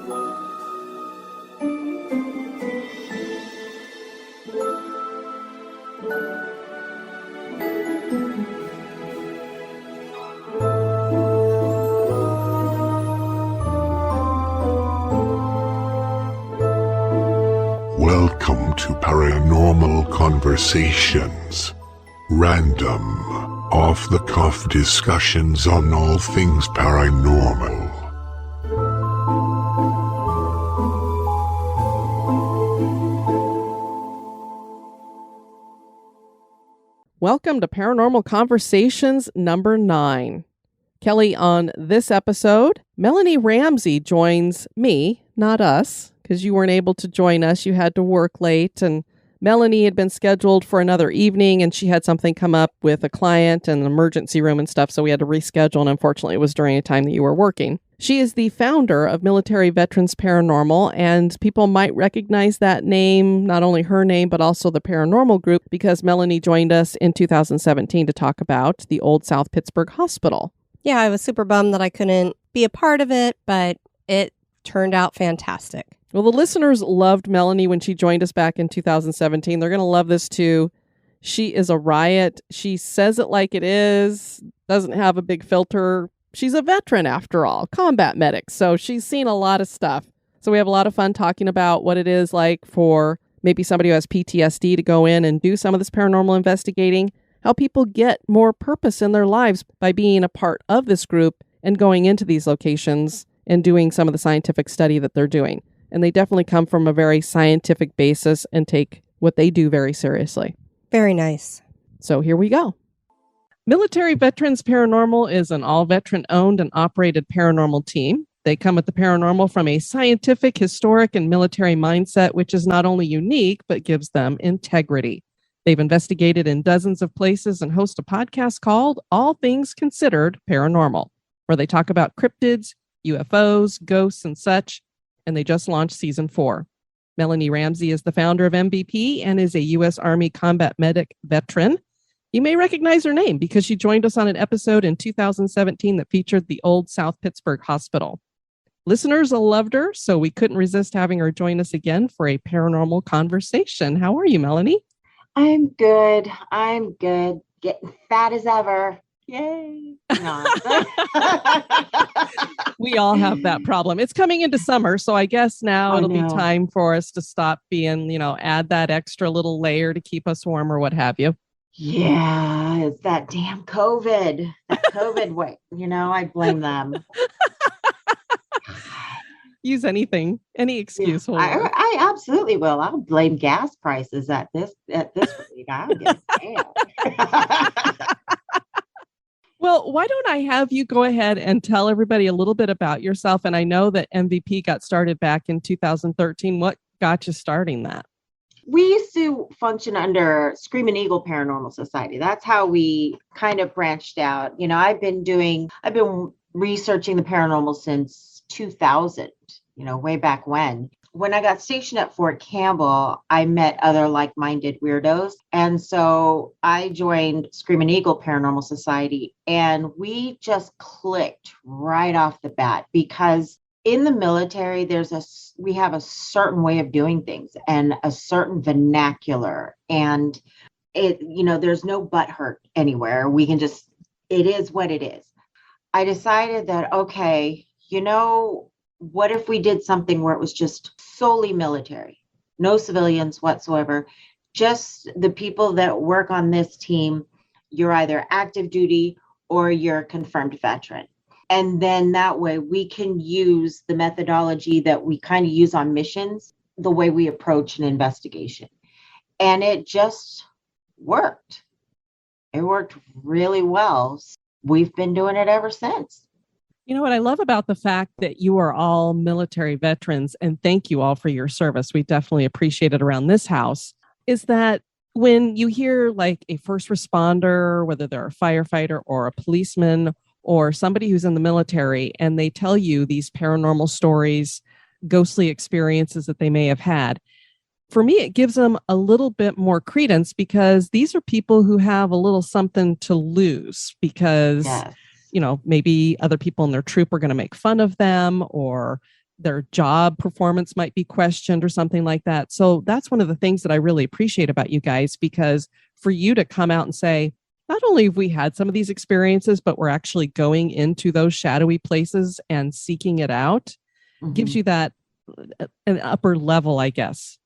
Welcome to Paranormal Conversations. Random, off-the-cuff discussions on all things paranormal. Welcome to Paranormal Conversations number 9. Kelly, on this episode, Mellanie Ramsey joins me, not us, because you weren't able to join us. You had to work late, and Mellanie had been scheduled for another evening, and she had something come up with a client and an emergency room and stuff, so we had to reschedule, and unfortunately it was during a time that you were working. She is the founder of Military Veterans Paranormal, and people might recognize that name, not only her name, but also the Paranormal group, because Mellanie joined us in 2017 to talk about the Old South Pittsburgh Hospital. Yeah, I was super bummed that I couldn't be a part of it, but it turned out fantastic. Well, the listeners loved Mellanie when she joined us back in 2017. They're going to love this too. She is a riot. She says it like it is, doesn't have a big filter. She's a veteran after all, combat medic. So she's seen a lot of stuff. So we have a lot of fun talking about what it is like for maybe somebody who has PTSD to go in and do some of this paranormal investigating, how people get more purpose in their lives by being a part of this group and going into these locations and doing some of the scientific study that they're doing. And they definitely come from a very scientific basis and take what they do very seriously. Very nice. So here we go. Military Veterans Paranormal is an all-veteran owned and operated paranormal team. They come at the paranormal from a scientific, historic, and military mindset, which is not only unique, but gives them integrity. They've investigated in dozens of places and host a podcast called All Things Considered Paranormal, where they talk about cryptids, UFOs, ghosts, and such. And they just launched season 4. Mellanie Ramsey is the founder of MVP and is a U.S. Army combat medic veteran. You may recognize her name because she joined us on an episode in 2017 that featured the Old South Pittsburgh Hospital. Listeners loved her, so we couldn't resist having her join us again for a paranormal conversation. How are you, Mellanie? I'm good. Getting fat as ever. Yay. No. We all have that problem. It's coming into summer, so I guess now it'll be time for us to stop being, add that extra little layer to keep us warm or what have you. Yeah, it's that damn COVID. That COVID way. I blame them. Use anything, any excuse. I absolutely will. I'll blame gas prices at this rate. I don't give a damn. Well, why don't I have you go ahead and tell everybody a little bit about yourself? And I know that MVP got started back in 2013. What got you starting that? We used to function under Screaming Eagle Paranormal Society. That's how we kind of branched out. I've been researching the paranormal since 2000, way back when. When I got stationed at Fort Campbell, I met other like-minded weirdos. And so I joined Screaming Eagle Paranormal Society, and we just clicked right off the bat because in the military, we have a certain way of doing things and a certain vernacular, and there's no butt hurt anywhere. It is what it is. I decided that, okay, what if we did something where it was just solely military, no civilians whatsoever, just the people that work on this team, you're either active duty or you're a confirmed veteran. And then that way we can use the methodology that we kind of use on missions, the way we approach an investigation. And it just worked. It worked really well. We've been doing it ever since. You know what I love about the fact that you are all military veterans, and thank you all for your service. We definitely appreciate it around this house, is that when you hear like a first responder, whether they're a firefighter or a policeman or somebody who's in the military, and they tell you these paranormal stories, ghostly experiences that they may have had, for me, it gives them a little bit more credence because these are people who have a little something to lose because... Yes. Maybe other people in their troop are going to make fun of them, or their job performance might be questioned or something like that. So that's one of the things that I really appreciate about you guys, because for you to come out and say, not only have we had some of these experiences, but we're actually going into those shadowy places and seeking it out, gives you that an upper level, I guess.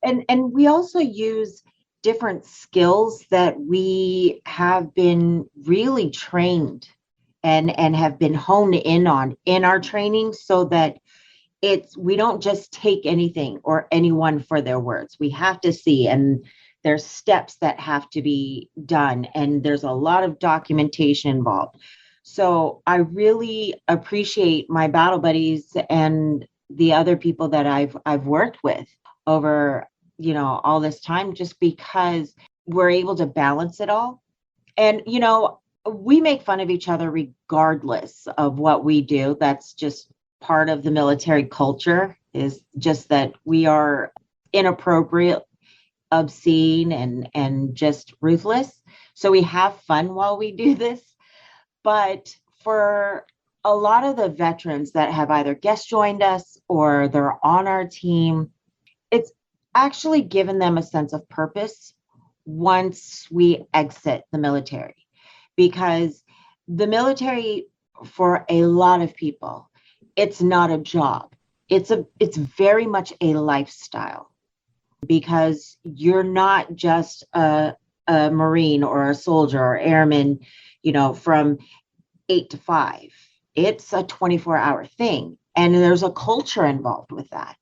And we also use different skills that we have been really trained and have been honed in on in our training, so that we don't just take anything or anyone for their words. We have to see, and there's steps that have to be done, and there's a lot of documentation involved. So I really appreciate my battle buddies and the other people that I've worked with over, all this time, just because we're able to balance it all. And, we make fun of each other regardless of what we do. That's just part of the military culture, is just that we are inappropriate, obscene, and just ruthless. So we have fun while we do this. But for a lot of the veterans that have either guest joined us or they're on our team, it's actually given them a sense of purpose once we exit the military. Because the military, for a lot of people, it's not a job. It's very much a lifestyle, because you're not just a Marine or a soldier or airman, from 8 to 5. It's a 24-hour thing. And there's a culture involved with that.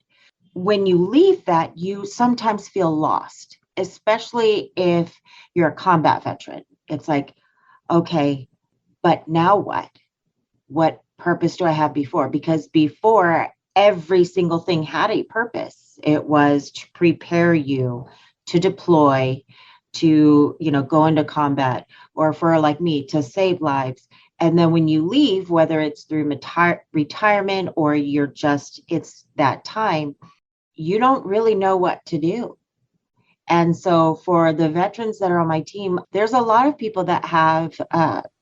When you leave that, you sometimes feel lost, especially if you're a combat veteran. It's like, okay, but now what? What purpose do I have before? Because before, every single thing had a purpose. It was to prepare you to deploy, to, go into combat, or for like me, to save lives. And then when you leave, whether it's through retirement or it's that time, you don't really know what to do. And so for the veterans that are on my team, there's a lot of people that have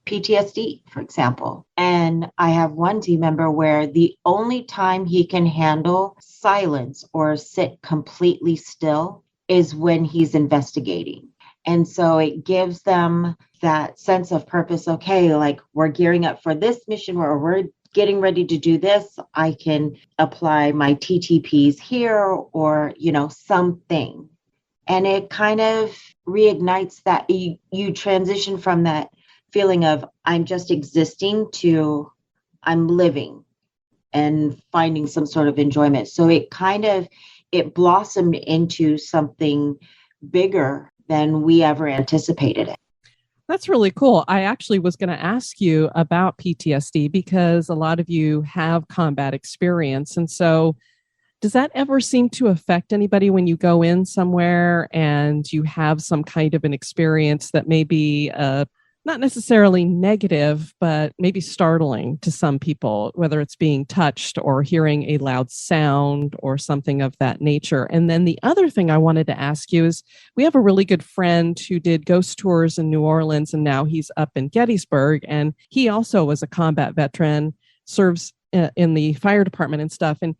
PTSD, for example. And I have one team member where the only time he can handle silence or sit completely still is when he's investigating. And so it gives them that sense of purpose. Okay, like, we're gearing up for this mission, or we're getting ready to do this. I can apply my TTPs here, or, something. And it kind of reignites that. You transition from that feeling of I'm just existing to I'm living and finding some sort of enjoyment. So it blossomed into something bigger than we ever anticipated it. That's really cool. I actually was going to ask you about PTSD, because a lot of you have combat experience. And so does that ever seem to affect anybody when you go in somewhere and you have some kind of an experience that may be not necessarily negative, but maybe startling to some people, whether it's being touched or hearing a loud sound or something of that nature? And then the other thing I wanted to ask you is, we have a really good friend who did ghost tours in New Orleans, and now he's up in Gettysburg. And he also was a combat veteran, serves in the fire department and stuff. And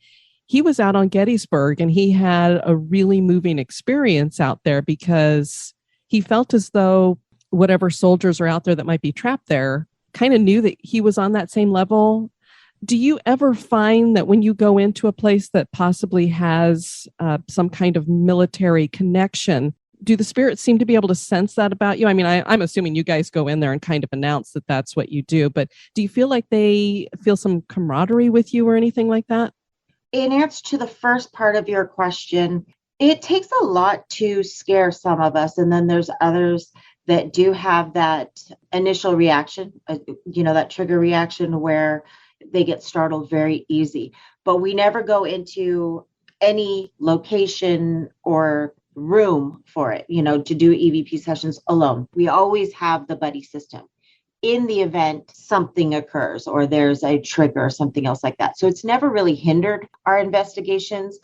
he was out on Gettysburg, and he had a really moving experience out there, because he felt as though whatever soldiers are out there that might be trapped there kind of knew that he was on that same level. Do you ever find that when you go into a place that possibly has some kind of military connection, do the spirits seem to be able to sense that about you? I mean, I'm assuming you guys go in there and kind of announce that that's what you do, but do you feel like they feel some camaraderie with you or anything like that? In answer to the first part of your question, it takes a lot to scare some of us. And then there's others that do have that initial reaction, that trigger reaction where they get startled very easy. But we never go into any location or room for it, to do EVP sessions alone. We always have the buddy system in the event something occurs or there's a trigger or something else like that. So it's never really hindered our investigations.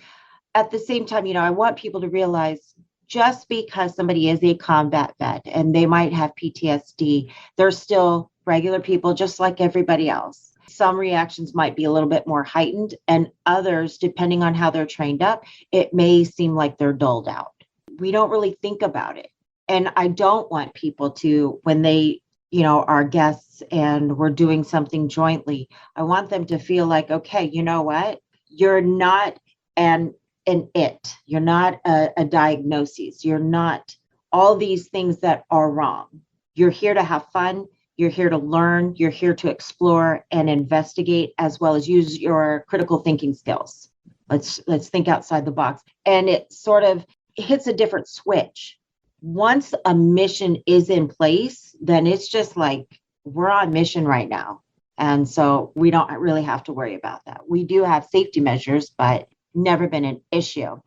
At the same time, I want people to realize, just because somebody is a combat vet and they might have PTSD, they're still regular people just like everybody else. Some reactions might be a little bit more heightened, and others, depending on how they're trained up, it may seem like they're dulled out. We don't really think about it. And I don't want people to, when they, are guests and we're doing something jointly, I want them to feel like, okay, you know what? You're not an it. You're not a diagnosis. You're not all these things that are wrong. You're here to have fun. You're here to learn. You're here to explore and investigate, as well as use your critical thinking skills. Let's think outside the box. And it sort of hits a different switch. Once a mission is in place, then it's just like we're on mission right now. And so we don't really have to worry about that. We do have safety measures, but never been an issue.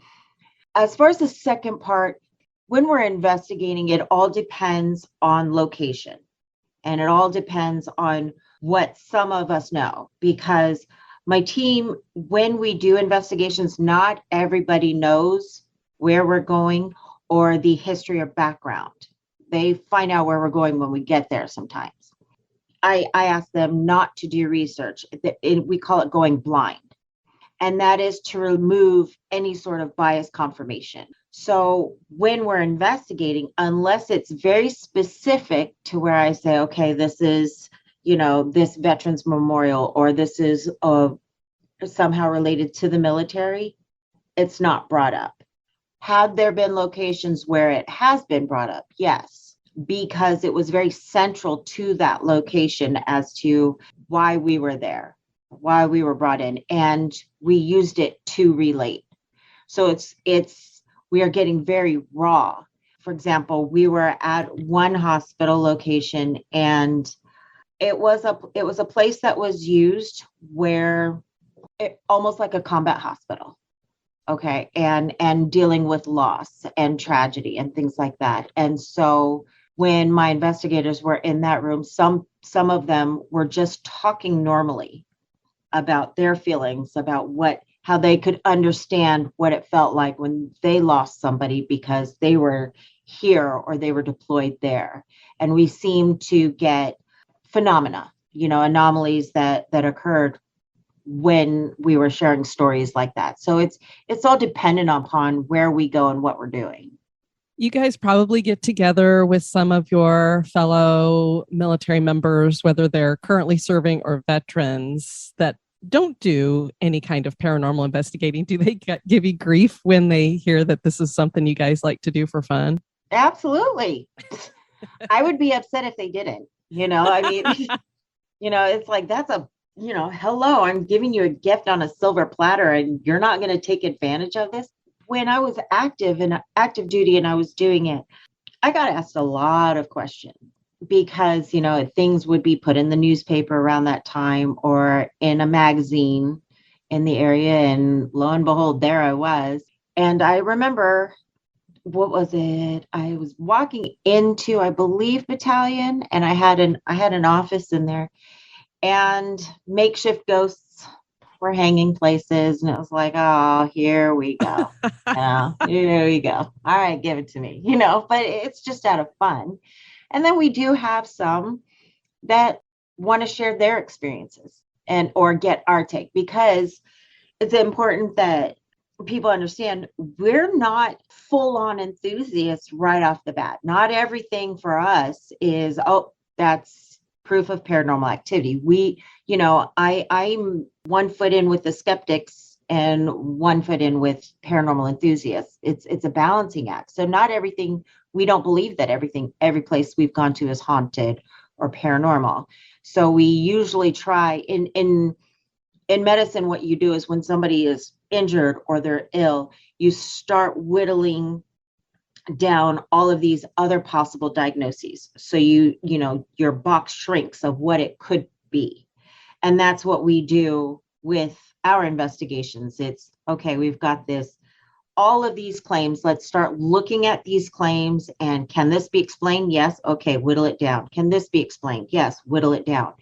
As far as the second part, when we're investigating, it all depends on location. And it all depends on what some of us know, because my team, when we do investigations, not everybody knows where we're going or the history or background. They find out where we're going when we get there sometimes. I ask them not to do research. We call it going blind. And that is to remove any sort of bias confirmation. So when we're investigating, unless it's very specific to where I say, okay, this is, this Veterans Memorial, or this is somehow related to the military, it's not brought up. Had there been locations where it has been brought up? Yes, because it was very central to that location as to why we were there, why we were brought in, and we used it to relate. So we are getting very raw. For example, we were at one hospital location, and it was a place that was used where almost like a combat hospital. Okay. And dealing with loss and tragedy and things like that. And so when my investigators were in that room, some of them were just talking normally about their feelings, about how they could understand what it felt like when they lost somebody because they were here or they were deployed there. And we seemed to get phenomena, anomalies that occurred when we were sharing stories like that. So it's all dependent upon where we go and what we're doing. You guys probably get together with some of your fellow military members, whether they're currently serving or veterans, that don't do any kind of paranormal investigating. Do they give you grief when they hear that this is something you guys like to do for fun? Absolutely. I would be upset if they didn't. I mean, it's like, that's hello, I'm giving you a gift on a silver platter and you're not going to take advantage of this. When I was active duty and I was doing it, I got asked a lot of questions because, things would be put in the newspaper around that time or in a magazine in the area. And lo and behold, there I was. And I remember, what was it? I was walking into, I believe, battalion, and I had an office in there. And makeshift ghosts were hanging places. And it was like, oh, here we go. Here we go. All right, give it to me, but it's just out of fun. And then we do have some that want to share their experiences or get our take, because it's important that people understand we're not full on enthusiasts right off the bat. Not everything for us is, oh, that's proof of paranormal activity. I'm 1 foot in with the skeptics and 1 foot in with paranormal enthusiasts. It's a balancing act. So not everything, we don't believe that every place we've gone to is haunted or paranormal. So we usually try in medicine, what you do is when somebody is injured or they're ill, you start whittling down all of these other possible diagnoses. So your box shrinks of what it could be. And that's what we do with our investigations. It's okay, we've got all of these claims. Let's start looking at these claims. And can this be explained? Yes. Okay, whittle it down. Can this be explained? Yes, whittle it down.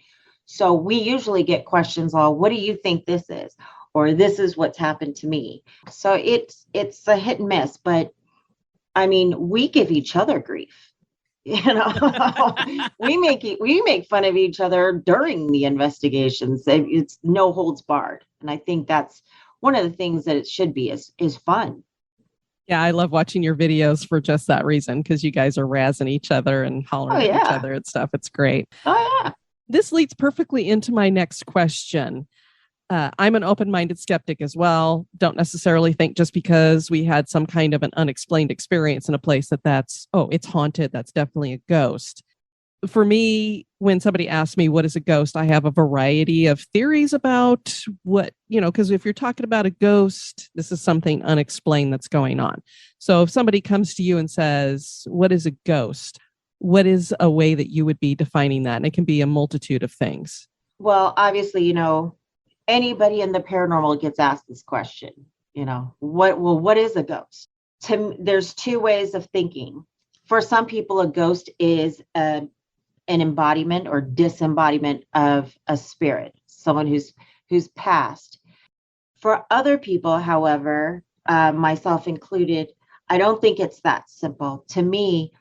So we usually get questions all, what do you think this is? Or this is what's happened to me. So it's a hit and miss, but I mean, we give each other grief. We make fun of each other during the investigations. It's no holds barred. And I think that's one of the things that it should be is fun. Yeah, I love watching your videos for just that reason, because you guys are razzing each other and hollering at each other and stuff. It's great. Oh, yeah. This leads perfectly into my next question. I'm an open-minded skeptic as well. Don't necessarily think just because we had some kind of an unexplained experience in a place it's haunted, that's definitely a ghost. For me, when somebody asks me what is a ghost, I have a variety of theories about what, because if you're talking about a ghost, this is something unexplained that's going on. So if somebody comes to you and says, what is a ghost? What is a way that you would be defining that? And it can be a multitude of things. Well, obviously, anybody in the paranormal gets asked this question, what is a ghost? There's two ways of thinking. For some people, a ghost is an embodiment or disembodiment of a spirit, someone who's passed. For other people, however, myself included, I don't think it's that simple. To me,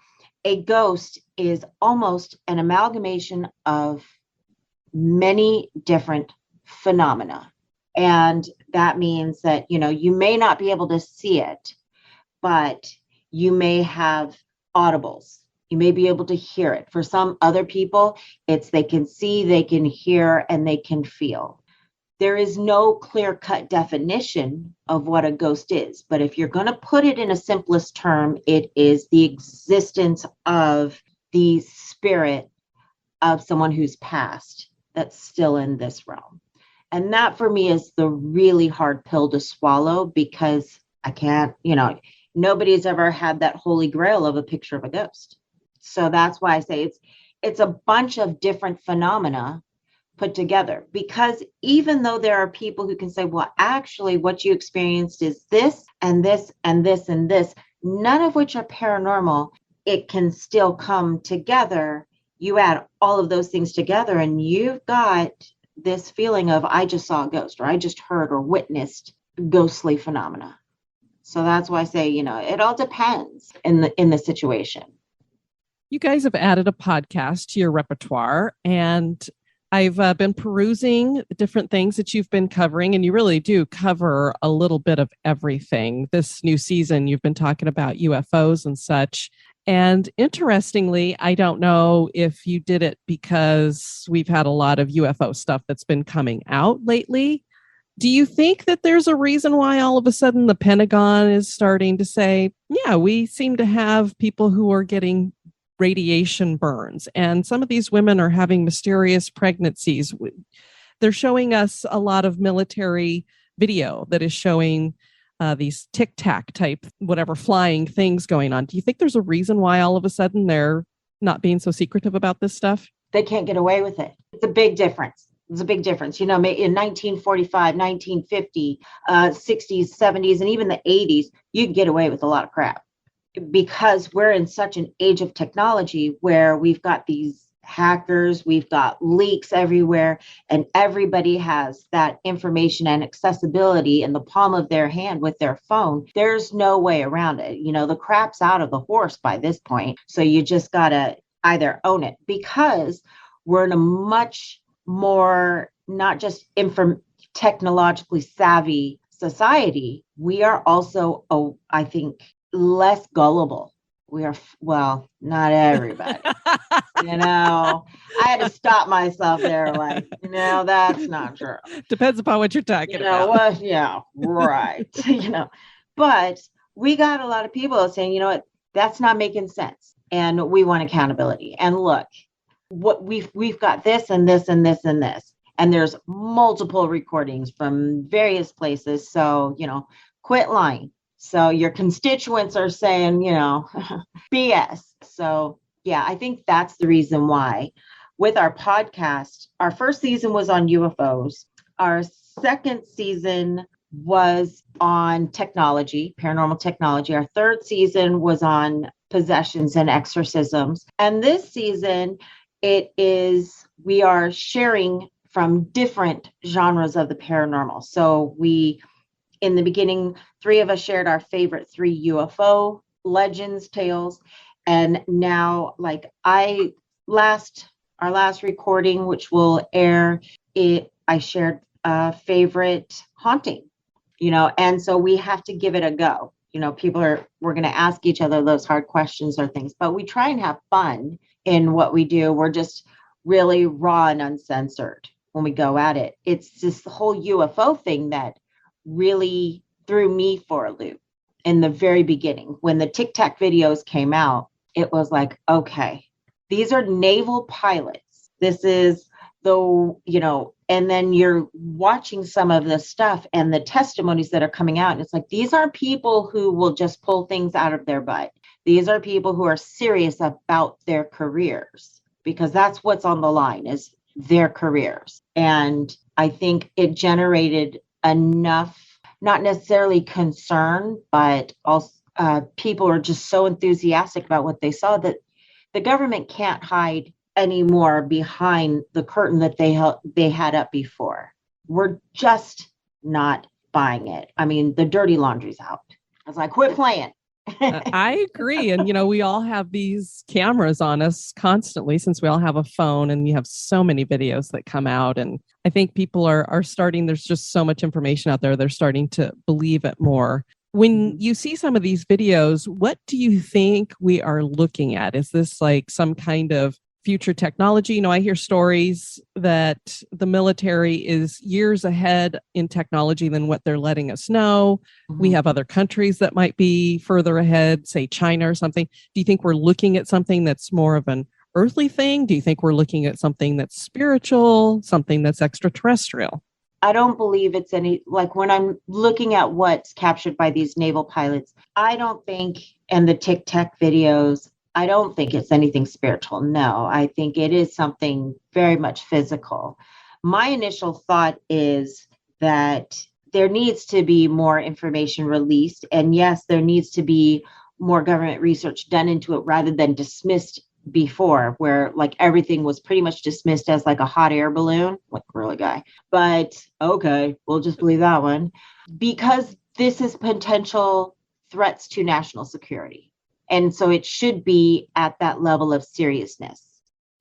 a ghost is almost an amalgamation of many different phenomena. And that means that, you may not be able to see it, but you may have audibles. You may be able to hear it. For some other people, it's they can see, they can hear, and they can feel. There is no clear-cut definition of what a ghost is. But if you're going to put it in a simplest term, it is the existence of the spirit of someone who's passed that's still in this realm. And that for me is the really hard pill to swallow, because I can't, nobody's ever had that holy grail of a picture of a ghost. So that's why I say it's a bunch of different phenomena put together, because even though there are people who can say, well, actually what you experienced is this and this and this and this, none of which are paranormal, it can still come together. You add all of those things together and you've got this feeling of, I just saw a ghost, or I just heard or witnessed ghostly phenomena. So that's why I say, it all depends in the situation. You guys have added a podcast to your repertoire, and I've been perusing different things that you've been covering, and you really do cover a little bit of everything. This new season, you've been talking about UFOs and such. And interestingly, I don't know if you did it because we've had a lot of UFO stuff that's been coming out lately. Do you think that there's a reason why all of a sudden the Pentagon is starting to say, yeah, we seem to have people who are getting radiation burns, and some of these women are having mysterious pregnancies? They're showing us a lot of military video that is showing these tic-tac type, whatever, flying things going on. Do you think there's a reason why all of a sudden they're not being so secretive about this stuff? They can't get away with it. It's a big difference. It's a big difference. In 1945, 1950, 60s, 70s, and even the 80s, you could get away with a lot of crap, because we're in such an age of technology where we've got these hackers, we've got leaks everywhere, and everybody has that information and accessibility in the palm of their hand with their phone. There's no way around it. The crap's out of the horse by this point. So you just got to either own it, because we're in a much more, not just technologically savvy society. We are also, I think, less gullible. We are, well, not everybody. I had to stop myself there. Like, that's not true. Depends upon what you're talking about. What? Yeah, right. But we got a lot of people saying, that's not making sense, and we want accountability. And look, what we've got this and this and this and this, and there's multiple recordings from various places. So quit lying. So your constituents are saying, BS. So yeah, I think that's the reason why. With our podcast, our first season was on UFOs. Our second season was on technology, paranormal technology. Our third season was on possessions and exorcisms. And this season, we are sharing from different genres of the paranormal. So in the beginning, 3 of us shared our favorite 3 UFO legends, tales. And now, like our last recording, which will air, I shared a favorite haunting, and so we have to give it a go. We're going to ask each other those hard questions or things, but we try and have fun in what we do. We're just really raw and uncensored when we go at it. It's just the whole UFO thing that really threw me for a loop in the very beginning. When the Tic Tac videos came out, it was like, okay, these are naval pilots. This is and then you're watching some of the stuff and the testimonies that are coming out. And it's like, these aren't people who will just pull things out of their butt. These are people who are serious about their careers, because that's what's on the line, is their careers. And I think it generated enough, not necessarily concern, but also people are just so enthusiastic about what they saw that the government can't hide anymore behind the curtain that they had up before. We're just not buying it. I mean, the dirty laundry's out. I was like, quit playing. I agree. And, we all have these cameras on us constantly, since we all have a phone, and you have so many videos that come out. And I think people are starting, there's just so much information out there. They're starting to believe it more. When you see some of these videos, what do you think we are looking at? Is this like some kind of future technology? I hear stories that the military is years ahead in technology than what they're letting us know. Mm-hmm. We have other countries that might be further ahead, say China or something. Do you think we're looking at something that's more of an earthly thing? Do you think we're looking at something that's spiritual, something that's extraterrestrial? I don't believe it's like when I'm looking at what's captured by these naval pilots, I don't think, and the Tic Tac videos, I don't think it's anything spiritual. No, I think it is something very much physical. My initial thought is that there needs to be more information released. And yes, there needs to be more government research done into it rather than dismissed before, where like everything was pretty much dismissed as like a hot air balloon, like really guy. But okay, we'll just believe that one, because this is potential threats to national security. And so it should be at that level of seriousness.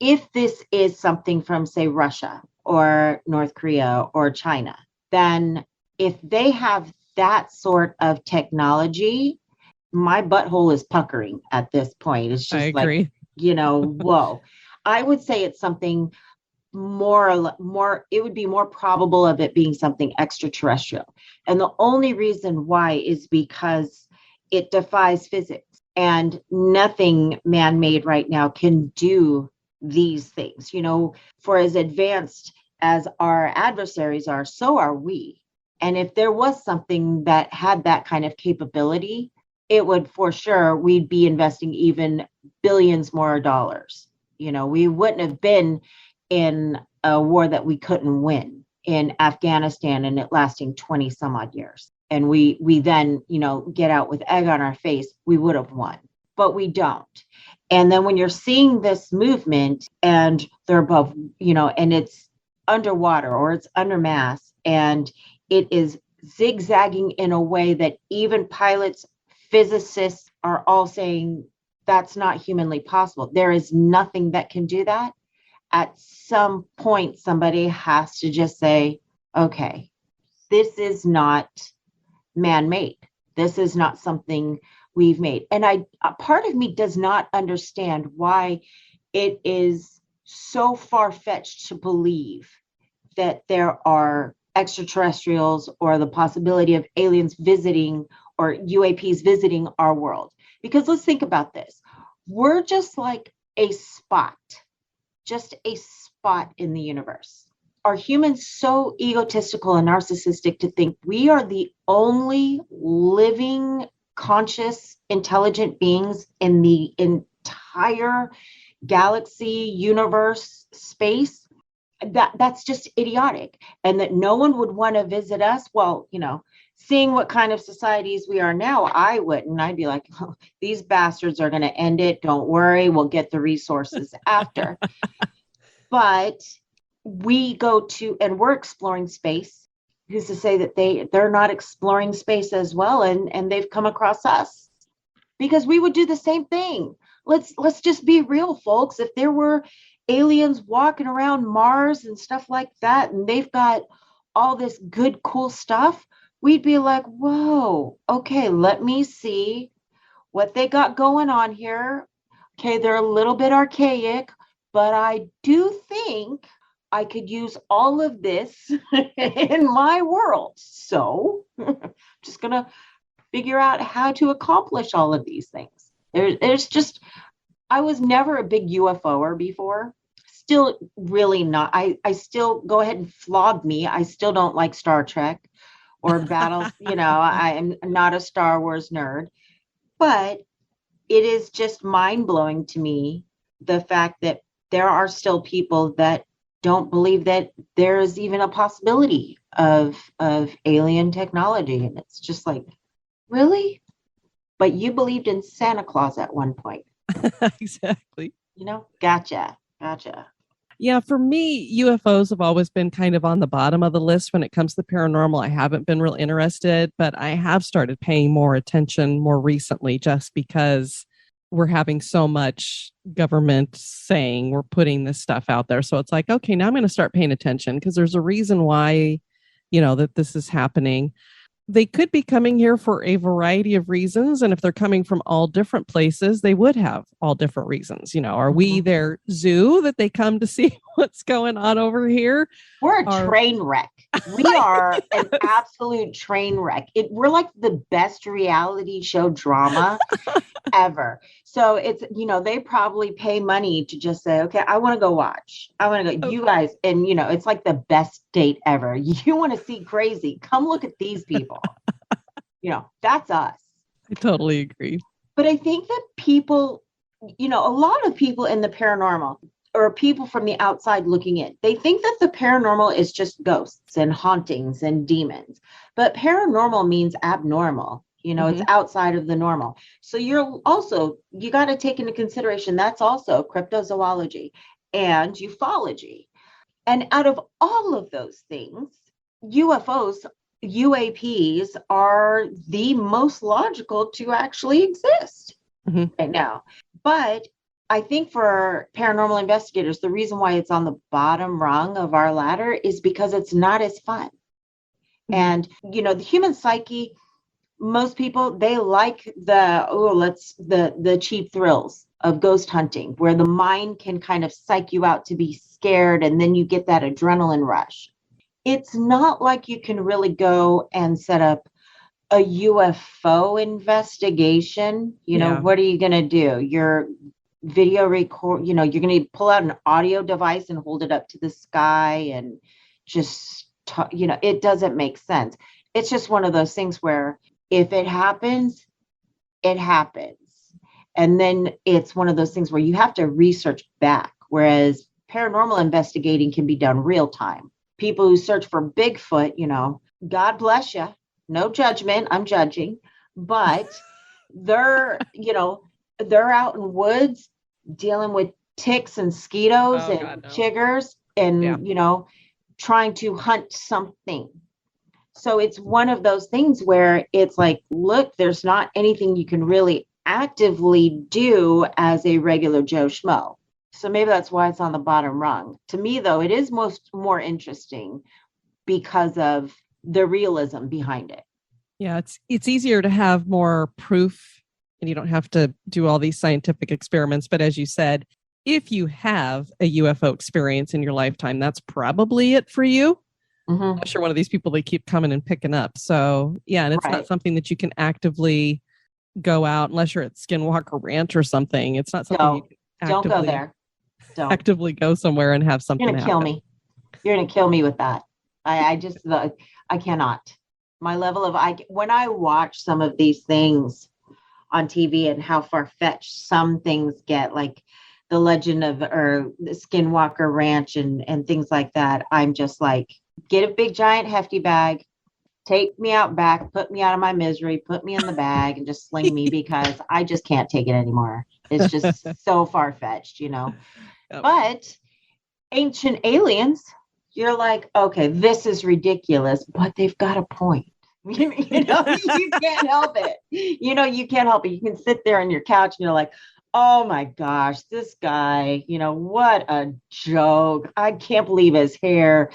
If this is something from, say, Russia or North Korea or China, then if they have that sort of technology, my butthole is puckering at this point. It's just like, whoa. I would say it's something more, it would be more probable of it being something extraterrestrial. And the only reason why is because it defies physics. And nothing man-made right now can do these things. For as advanced as our adversaries are, so are we. And if there was something that had that kind of capability, it would, for sure, we'd be investing even billions more dollars. We wouldn't have been in a war that we couldn't win in Afghanistan and it lasting 20 some odd years. And we then, get out with egg on our face, we would have won, but we don't. And then when you're seeing this movement and they're above, and it's underwater or it's under mass and it is zigzagging in a way that even pilots, physicists are all saying that's not humanly possible. There is nothing that can do that. At some point, somebody has to just say, okay, this is not man-made. This is not something we've made. And a part of me does not understand why it is so far-fetched to believe that there are extraterrestrials or the possibility of aliens visiting or UAPs visiting our world. Because let's think about this. We're just like a spot in the universe. Are humans so egotistical and narcissistic to think we are the only living, conscious, intelligent beings in the entire galaxy, universe, space? That's just idiotic. And that no one would want to visit us. Well, seeing what kind of societies we are now, I wouldn't. I'd be like, oh, these bastards are going to end it. Don't worry. We'll get the resources after. But we go to, and we're exploring space. Who's to say that they're not exploring space as well, and they've come across us? Because we would do the same thing. let's just be real, folks. If there were aliens walking around Mars and stuff like that, and they've got all this good, cool stuff, we'd be like, whoa, okay, let me see what they got going on here. Okay, they're a little bit archaic, but I do think I could use all of this in my world. So just going to figure out how to accomplish all of these things. There's just, I was never a big UFOer before. Still really not. I still, go ahead and flog me. I still don't like Star Trek or Battle. I am not a Star Wars nerd, but it is just mind blowing to me, the fact that there are still people that don't believe that there is even a possibility of alien technology. And it's just like, really? But you believed in Santa Claus at one point. Exactly. Gotcha. Yeah, for me, UFOs have always been kind of on the bottom of the list when it comes to paranormal. I haven't been real interested, but I have started paying more attention more recently, just because we're having so much government saying we're putting this stuff out there. So it's like, okay, now I'm going to start paying attention, because there's a reason why, that this is happening. They could be coming here for a variety of reasons. And if they're coming from all different places, they would have all different reasons. Are we their zoo that they come to see what's going on over here? We're a train wreck. We are an absolute train wreck. We're like the best reality show drama ever. So it's, they probably pay money to just say, okay, I want to go watch. I want to go, you guys. And, it's like the best date ever. You want to see crazy? Come look at these people. That's us. I totally agree. But I think that people, a lot of people in the paranormal, or people from the outside looking in, they think that the paranormal is just ghosts and hauntings and demons. But paranormal means abnormal. It's outside of the normal. So you got to take into consideration that's also cryptozoology and ufology. And out of all of those things, UAPs are the most logical to actually exist right now. But I think for paranormal investigators, the reason why it's on the bottom rung of our ladder is because it's not as fun. And, the human psyche, most people, they like the cheap thrills of ghost hunting, where the mind can kind of psych you out to be scared, and then you get that adrenaline rush. It's not like you can really go and set up a UFO investigation. What are you going to do? Your video record, you're going to pull out an audio device and hold it up to the sky and just, it doesn't make sense. It's just one of those things where if it happens, it happens. And then it's one of those things where you have to research back, whereas paranormal investigating can be done real time. People who search for Bigfoot, God bless you. No judgment. I'm judging. But they're out in woods dealing with ticks and mosquitoes chiggers and, trying to hunt something. So it's one of those things where it's like, look, there's not anything you can really actively do as a regular Joe Schmo. So maybe that's why it's on the bottom rung. To me, though, it is more interesting because of the realism behind it. Yeah, it's easier to have more proof, and you don't have to do all these scientific experiments. But as you said, if you have a UFO experience in your lifetime, that's probably it for you. Unless you're one of these people they keep coming and picking up. So yeah, and it's not something that you can actively go out unless you're at Skinwalker Ranch or something. It's not something you can actively, don't go there. Don't actively go somewhere and have something. You're gonna kill me. You're gonna kill me with that. I cannot. My level of when I watch some of these things on TV and how far-fetched some things get, like the legend of or the Skinwalker Ranch and things like that, I'm just like, get a big giant hefty bag, take me out back, put me out of my misery, put me in the bag and just sling me because I just can't take it anymore. It's just so far-fetched, Yep. But ancient aliens, you're like, okay, this is ridiculous, but they've got a point. You can't help it. You can't help it. You can sit there on your couch and you're like, Oh my gosh, this guy, what a joke. I can't believe his hair,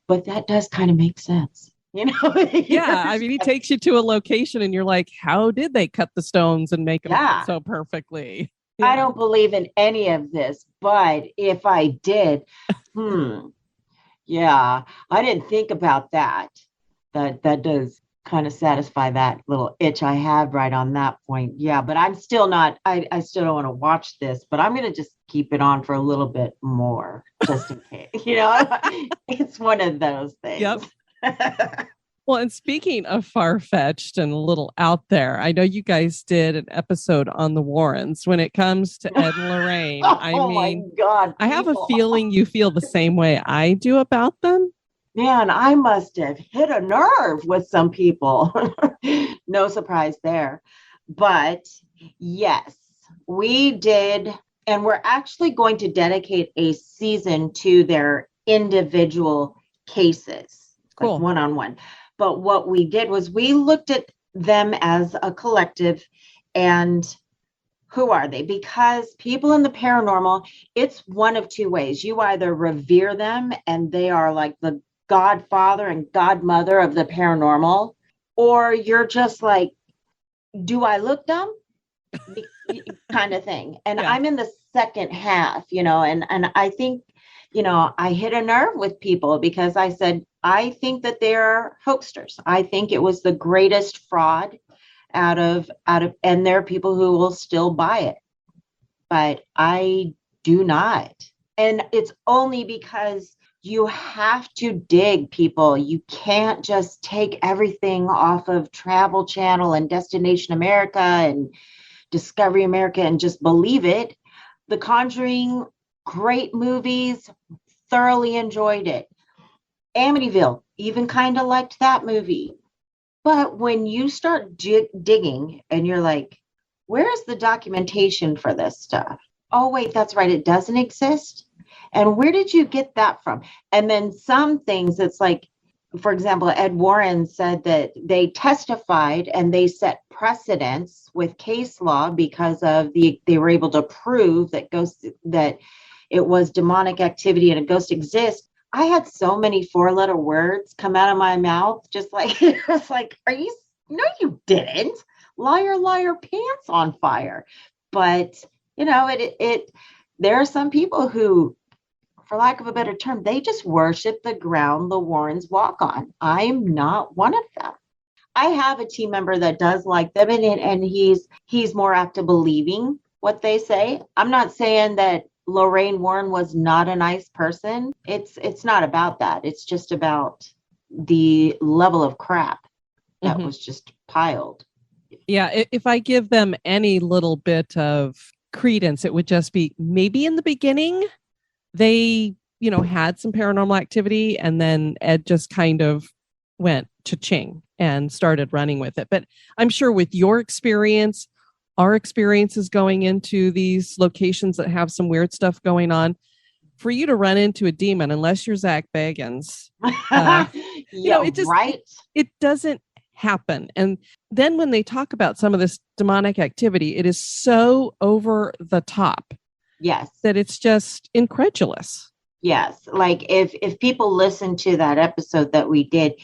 but that does kind of make sense. Yeah, I mean, he takes you to a location and you're like, how did they cut the stones and make them fit Yeah. so perfectly? I Yeah. don't believe in any of this, but if I did, yeah, I didn't think about that. That does kind of satisfy that little itch I have right on that point. Yeah, but I'm still not, I still don't want to watch this, but I'm going to just keep it on for a little bit more, just in case, it's one of those things. Yep. Well, and speaking of far-fetched and a little out there, I know you guys did an episode on the Warrens. When it comes to Ed and Lorraine, I Oh mean, my God, I have a people. feeling you feel the same way I do about them. Man, I must have hit a nerve with some people. No surprise there. But yes, we did. And we're actually going to dedicate a season to their individual cases, Cool. like one-on-one. But what we did was we looked at them as a collective and who are they? Because people in the paranormal, it's one of two ways. You either revere them and they are like the godfather and godmother of the paranormal, or you're just like, do I look dumb? Kind of thing. And Yeah. I'm in the second half, and I think, I hit a nerve with people because I said, I think that they're hoaxsters. I think it was the greatest fraud out of, and there are people who will still buy it, but I do not. And it's only because you have to dig, people. You can't just take everything off of Travel Channel and Destination America and Discovery America and just believe it. The Conjuring, great movies, thoroughly enjoyed it. Amityville, even kind of liked that movie. But when you start digging and you're like, where's the documentation for this stuff? Oh, wait, that's right. It doesn't exist. And where did you get that from? And then some things, it's like, for example, Ed Warren said that they testified and they set precedents with case law because of they were able to prove that that it was demonic activity and a ghost exists. I had so many 4-letter words come out of my mouth, just like, it was like, no, you didn't. Liar, liar, pants on fire. But, there are some people who, for lack of a better term, they just worship the ground the Warrens walk on. I'm not one of them. I have a team member that does like them, and he's more apt to believing what they say. I'm not saying that Lorraine Warren was not a nice person. It's not about that. It's just about the level of crap that was just piled. Yeah, if I give them any little bit of credence, it would just be maybe in the beginning they, had some paranormal activity and then Ed just kind of went cha-ching and started running with it. But I'm sure with your experience, our experiences going into these locations that have some weird stuff going on, for you to run into a demon, unless you're Zach Bagans, it doesn't happen. And then when they talk about some of this demonic activity, it is so over the top. Yes. That it's just incredulous. Yes. Like if people listen to that episode that we did,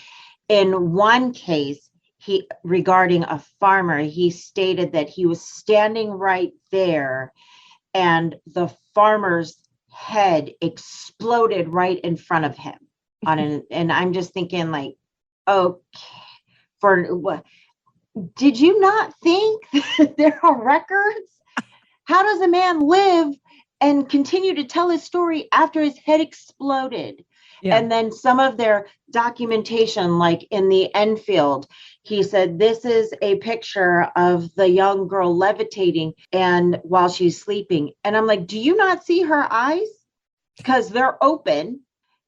in one case, regarding a farmer, he stated that he was standing right there and the farmer's head exploded right in front of him and I'm just thinking like, okay, for what? Did you not think that there are records? How does a man live and continue to tell his story after his head exploded? Yeah. And then some of their documentation, like in the Enfield, he said, this is a picture of the young girl levitating and while she's sleeping. And I'm like, do you not see her eyes? Because they're open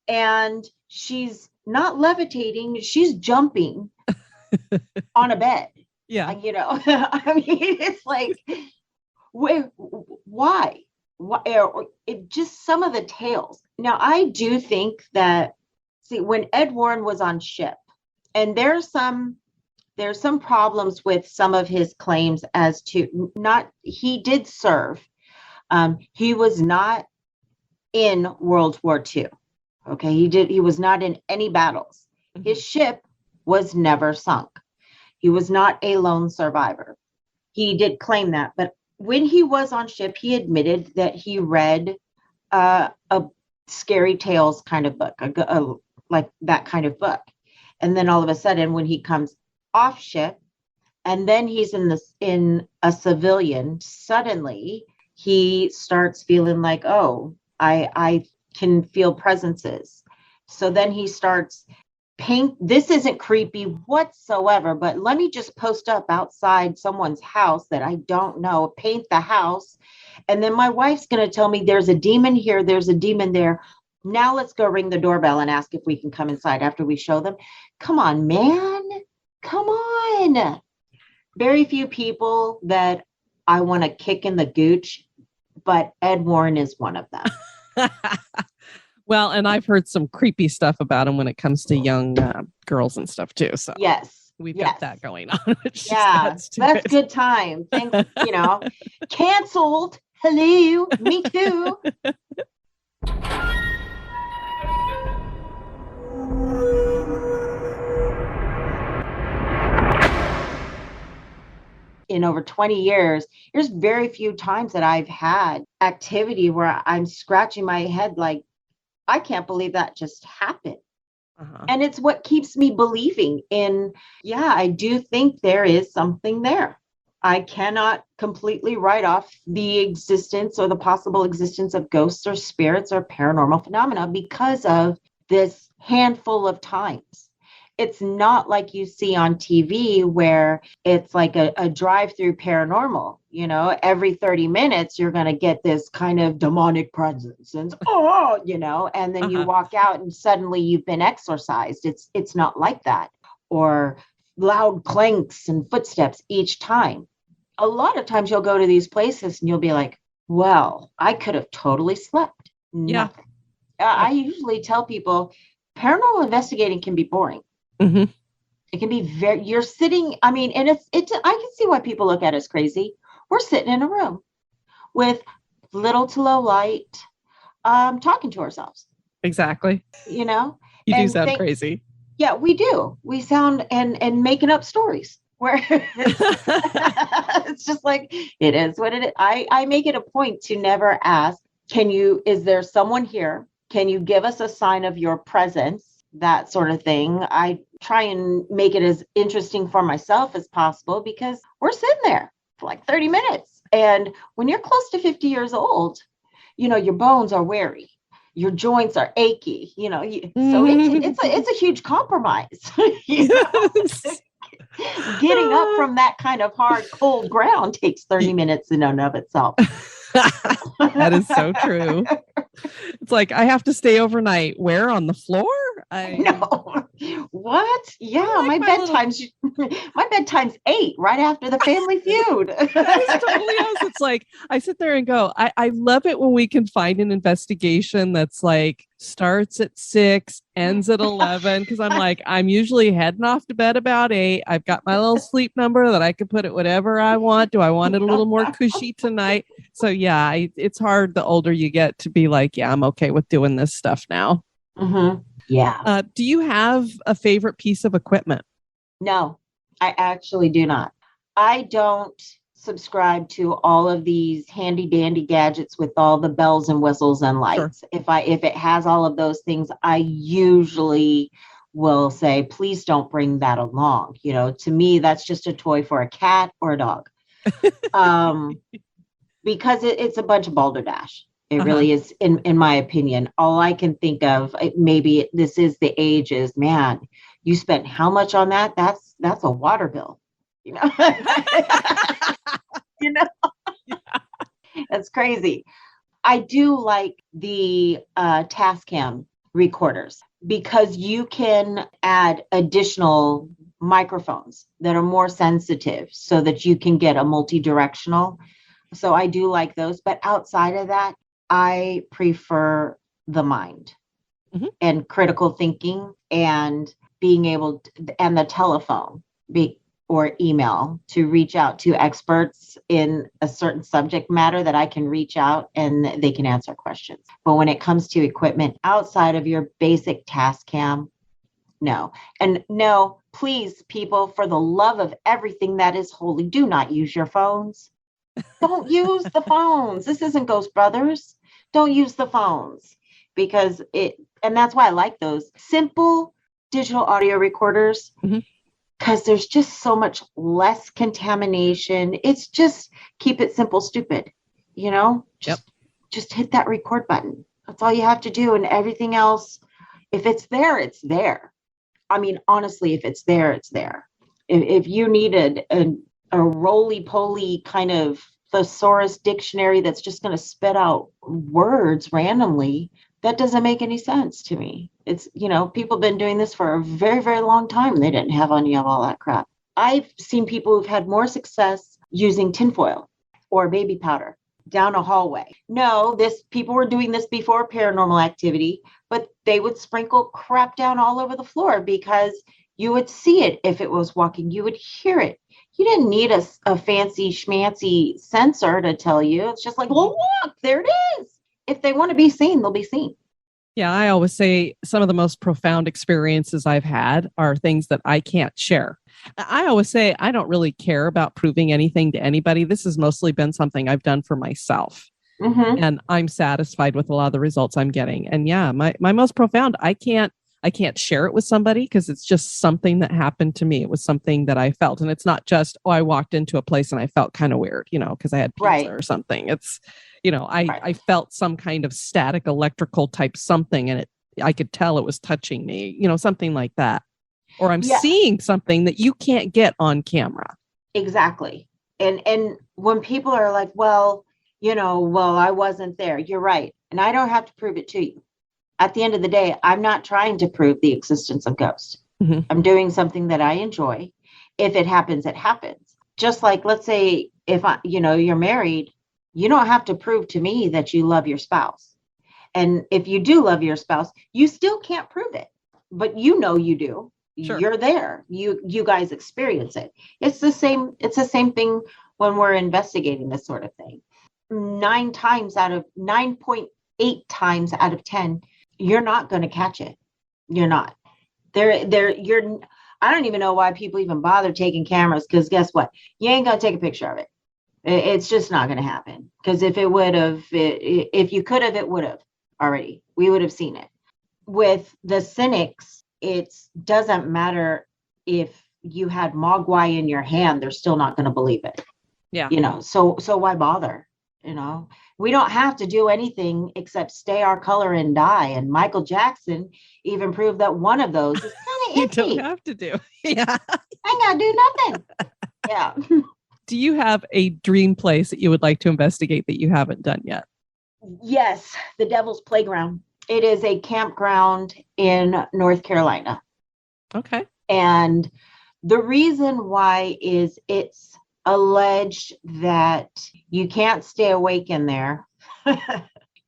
and she's not levitating. She's jumping on a bed. Yeah. I mean, it's like, why? It just some of the tales. Now, I do think that, when Ed Warren was on ship, and there's some problems with some of his claims as to he did serve He was not in World War II. Okay, he was not in any battles. His ship was never sunk. He was not a lone survivor. He did claim that, but when he was on ship, he admitted that he read a scary tales kind of book, like that kind of book. And then all of a sudden, when he comes off ship, and then he's in a civilian, suddenly he starts feeling like, oh, I can feel presences. So then he starts this isn't creepy whatsoever, but let me just post up outside someone's house that I don't know, paint the house. And then my wife's going to tell me there's a demon here, there's a demon there. Now let's go ring the doorbell and ask if we can come inside after we show them. Come on, man. Come on. Very few people that I want to kick in the gooch, but Ed Warren is one of them. Well, and I've heard some creepy stuff about him when it comes to young girls and stuff too. So yes, we've got that going on. Yeah, that's good time. Thanks, canceled. Hello, me too. In over 20 years, there's very few times that I've had activity where I'm scratching my head like, I can't believe that just happened. And it's what keeps me believing in, I do think there is something there. I cannot completely write off the existence or the possible existence of ghosts or spirits or paranormal phenomena because of this handful of times. It's not like you see on TV where it's like a drive-through paranormal. Every 30 minutes, you're going to get this kind of demonic presence and, and then you walk out and suddenly you've been exorcised. It's not like that. Or loud clanks and footsteps each time. A lot of times you'll go to these places and you'll be like, well, I could have totally slept. Yeah. I usually tell people paranormal investigating can be boring. Mm-hmm. It can be you're sitting, and I can see why people look at us crazy. We're sitting in a room with little to low light, talking to ourselves. Exactly. You do sound crazy. Yeah, we do. We sound and making up stories where it's just like, it is what it is. I make it a point to never ask, is there someone here? Can you give us a sign of your presence? That sort of thing. I try and make it as interesting for myself as possible because we're sitting there for like 30 minutes. And when you're close to 50 years old, your bones are weary, your joints are achy, so it's a huge compromise. Getting up from that kind of hard, cold ground takes 30 minutes in and of itself. That is so true. It's like, I have to stay overnight. Where? On the floor? No. What? Yeah, my bedtime's 8 right after the Family Feud. That totally is. It's like, I sit there and go, I love it when we can find an investigation that's like starts at 6, ends at 11. Cause I'm like, I'm usually heading off to bed about 8. I've got my little sleep number that I can put it whatever I want. Do I want it a little more cushy tonight? So yeah, it's hard the older you get to be like, yeah, I'm okay with doing this stuff now. Mm-hmm. Yeah. Do you have a favorite piece of equipment? No, I actually do not. I don't subscribe to all of these handy dandy gadgets with all the bells and whistles and lights. Sure. If it has all of those things, I usually will say, please don't bring that along. To me, that's just a toy for a cat or a dog. Because it's a bunch of balderdash. It really is, in my opinion. All I can think of, maybe this is the age, is, man, you spent how much on that? That's a water bill. That's crazy. I do like the Tascam recorders because you can add additional microphones that are more sensitive so that you can get a multi-directional. So I do like those. But outside of that, I prefer the mind and critical thinking and being able to, and the telephone. or email to reach out to experts in a certain subject matter that I can reach out and they can answer questions. But when it comes to equipment outside of your basic task cam, no. And no, please, people, for the love of everything that is holy, do not use your phones. Don't use the phones. This isn't Ghost Brothers. Don't use the phones because and that's why I like those simple digital audio recorders. Mm-hmm. Because there's just so much less contamination. It's just keep it simple, stupid, just hit that record button. That's all you have to do. And everything else, if it's there, it's there. I mean, honestly, if it's there, it's there. If you needed a roly-poly kind of thesaurus dictionary that's just going to spit out words randomly, that doesn't make any sense to me. It's, people have been doing this for a very, very long time. They didn't have any of all that crap. I've seen people who've had more success using tinfoil or baby powder down a hallway. No, people were doing this before Paranormal Activity, but they would sprinkle crap down all over the floor because you would see it if it was walking. You would hear it. You didn't need a fancy schmancy sensor to tell you. It's just like, well, look, there it is. If they want to be seen, they'll be seen. Yeah, I always say some of the most profound experiences I've had are things that I can't share. I always say I don't really care about proving anything to anybody. This has mostly been something I've done for myself. Mm-hmm. And I'm satisfied with a lot of the results I'm getting. And yeah, my most profound, I can't share it with somebody because it's just something that happened to me. It was something that I felt. And it's not just, I walked into a place and I felt kind of weird, because I had pizza or something. It's, I felt some kind of static electrical type something and I could tell it was touching me, something like that. Or I'm seeing something that you can't get on camera. Exactly. And when people are like, well, I wasn't there. You're right. And I don't have to prove it to you. At the end of the day, I'm not trying to prove the existence of ghosts. Mm-hmm. I'm doing something that I enjoy. If it happens, it happens. Just like, let's say if you're married, you don't have to prove to me that you love your spouse. And if you do love your spouse, you still can't prove it, but you do. Sure. You're there. You guys experience it. It's the same thing when we're investigating this sort of thing. 9.8 times out of 10, you're not going to catch it. You're not. I don't even know why people even bother taking cameras, because guess what? You ain't going to take a picture of it. It's just not going to happen. Because if it would have, if you could have, it would have already. We would have seen it. With the cynics, it doesn't matter if you had mogwai in your hand, they're still not going to believe it. Yeah. So why bother? We don't have to do anything except stay our color and die. And Michael Jackson even proved that one of those is kind of You don't have to do. Yeah. I ain't got to do nothing. Yeah. Do you have a dream place that you would like to investigate that you haven't done yet? Yes. The Devil's Playground. It is a campground in North Carolina. Okay. And the reason why is it's alleged that you can't stay awake in there.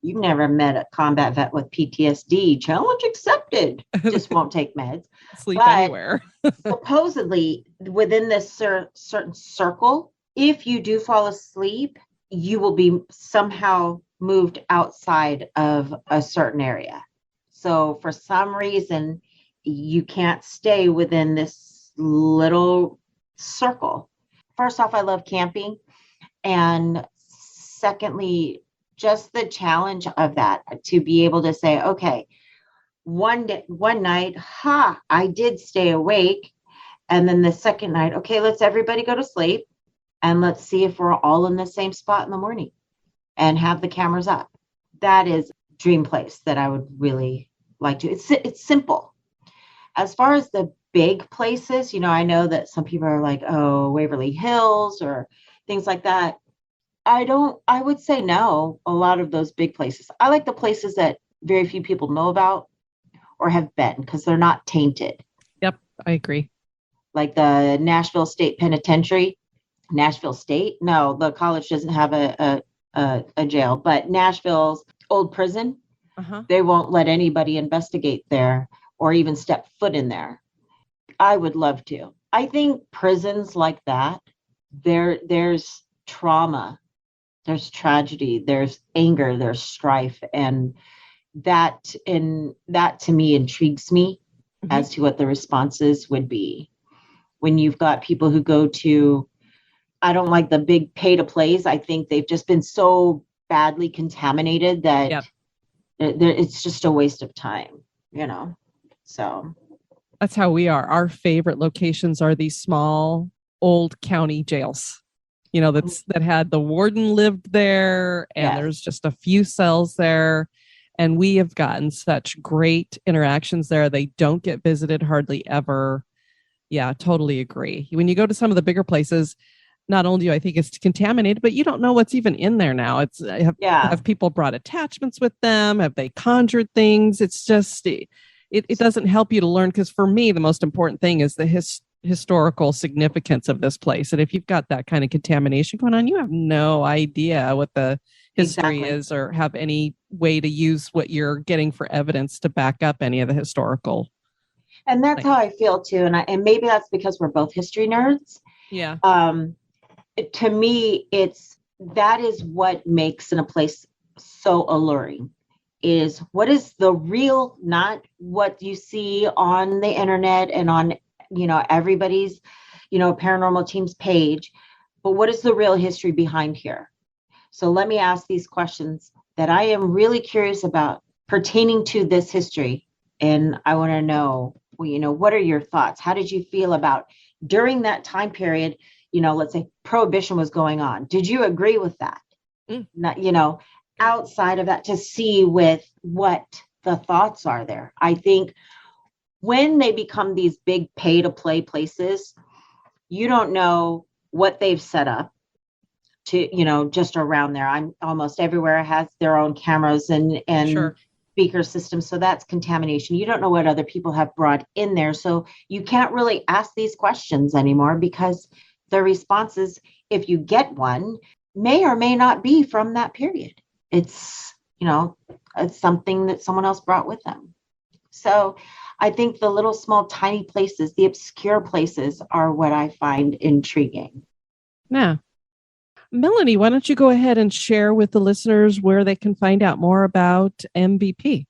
You've never met a combat vet with PTSD. Challenge accepted. Just won't take meds. Sleep anywhere. Supposedly, within this certain circle, if you do fall asleep, you will be somehow moved outside of a certain area. So for some reason, you can't stay within this little circle. First off, I love camping. And secondly, just the challenge of that, to be able to say, okay, one night, I did stay awake. And then the second night, okay, let's everybody go to sleep. And let's see if we're all in the same spot in the morning and have the cameras up. That is a dream place that I would really like to. It's simple. As far as the big places, I know that some people are like, oh, Waverly Hills or things like that. I would say no, a lot of those big places. I like the places that very few people know about or have been because they're not tainted. Yep, I agree. Like the Nashville State Penitentiary. Nashville State? No, the college doesn't have a jail, but Nashville's old prison, They won't let anybody investigate there or even step foot in there. I would love to. I think prisons like that, there's trauma, there's tragedy, there's anger, there's strife, and that to me intrigues me as to what the responses would be when you've got people who go to, I don't like the big pay to plays. I think they've just been so badly contaminated that Yep. it's just a waste of time, you know? So That's how we are. Our favorite locations are these small old county jails. That had the warden lived there, and Yes. there's just a few cells there. And we have gotten such great interactions there. They don't get visited hardly ever. Yeah, totally agree. When you go to some of the bigger places, not only do I think it's contaminated, but you don't know what's even in there now. Have people brought attachments with them? Have they conjured things? It's just, it doesn't help you to learn, because for me, the most important thing is the historical significance of this place. And if you've got that kind of contamination going on, you have no idea what the history Exactly. is, or have any way to use what you're getting for evidence to back up any of the historical. And that's how I feel too. And maybe that's because we're both history nerds. Yeah. To me, that is what makes a place so alluring, is what is the real, not what you see on the internet and on, everybody's, paranormal team's page, but what is the real history behind here? So let me ask these questions that I am really curious about pertaining to this history. And I want to know, what are your thoughts? How did you feel about during that time period? Let's say prohibition was going on. Did you agree with that? Not, outside of that, to see with what the thoughts are there. I think when they become these big pay to play places, you don't know what they've set up to, just around there. I'm almost everywhere has their own cameras and Sure. speaker systems. So that's contamination. You don't know what other people have brought in there. So you can't really ask these questions anymore, because the responses, if you get one, may or may not be from that period. It's, it's something that someone else brought with them. So I think the little small tiny places, the obscure places, are what I find intriguing. Yeah. Mellanie, why don't you go ahead and share with the listeners where they can find out more about MVP?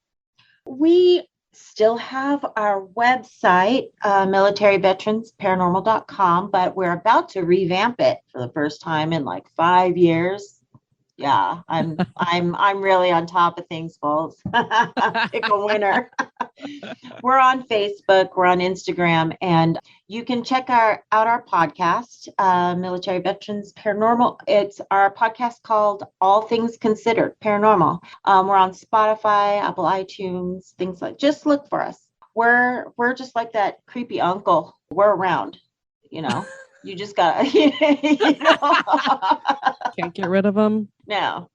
We still have our website, militaryveteransparanormal.com, but we're about to revamp it for the first time in like 5 years. Yeah, I'm really on top of things, folks. Pick a winner. We're on Facebook, we're on Instagram, and you can check out our podcast, Military Veterans Paranormal. It's our podcast called All Things Considered Paranormal. We're on Spotify, Apple iTunes, things like. Just look for us. We're just like that creepy uncle. We're around, You just gotta, Can't get rid of them. No.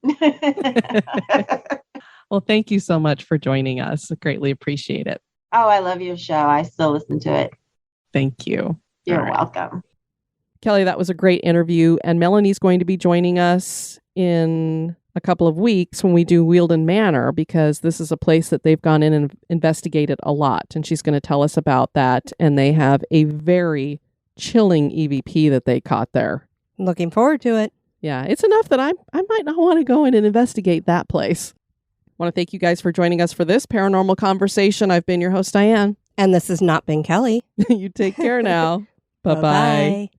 Well, thank you so much for joining us. I greatly appreciate it. Oh, I love your show. I still listen to it. Thank you. You're All right. welcome. Kelly, that was a great interview. And Melanie's going to be joining us in a couple of weeks when we do Wielden Manor, because this is a place that they've gone in and investigated a lot. And she's going to tell us about that. And they have a very chilling EVP that they caught there. Looking forward to it. Yeah, it's enough that I might not want to go in and investigate that place. I want to thank you guys for joining us for this paranormal conversation. I've been your host, Diane. And this has not been Kelly. You take care now. Bye-bye. Bye-bye.